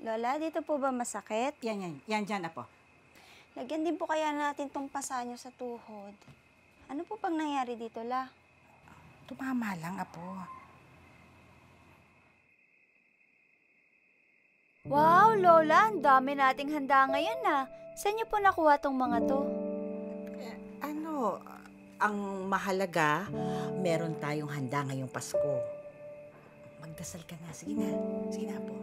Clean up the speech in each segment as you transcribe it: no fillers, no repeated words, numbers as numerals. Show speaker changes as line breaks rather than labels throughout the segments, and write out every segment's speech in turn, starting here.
Lola, dito po ba masakit?
Yan dyan, apo.
Lagyan din po kaya natin tong pasa nyo sa tuhod. Ano po bang nangyari dito, La?
Tumama lang, apo.
Wow, Lola, ang dami nating handa ngayon na. Saan niyo po nakuha tong mga to?
Ang mahalaga, meron tayong handa ngayong Pasko. Magdasal ka na. Sige na, apo.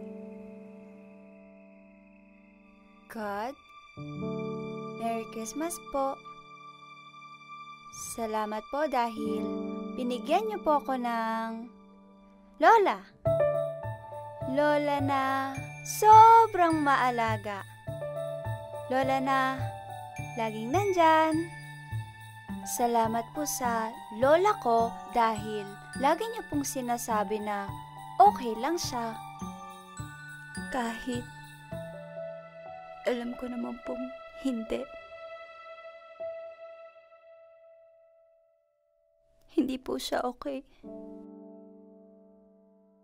God, Merry Christmas po. Salamat po dahil binigyan niyo po ako ng Lola. Lola na sobrang maalaga. Lola na laging nandyan. Salamat po sa lola ko dahil lagi niya pong sinasabi na okay lang siya. Kahit alam ko naman pong hindi. Hindi po siya okay.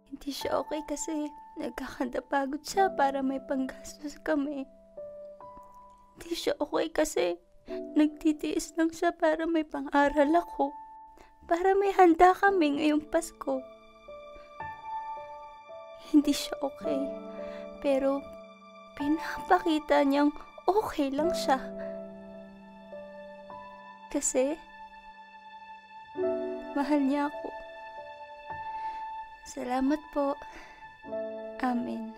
Hindi siya okay kasi nagkakandapagod siya para may panggastos kami. Hindi siya okay kasi nagtitiis lang siya para may pang-aral ako. Para may handa kami ngayong Pasko. Hindi siya okay. Pero pinapakita niyang okay lang siya. Kasi mahal niya ako. Salamat po. Amen.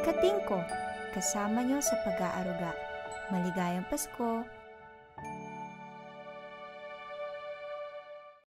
Katingko, kasama nyo sa pag-aaruga. Maligayang Pasko!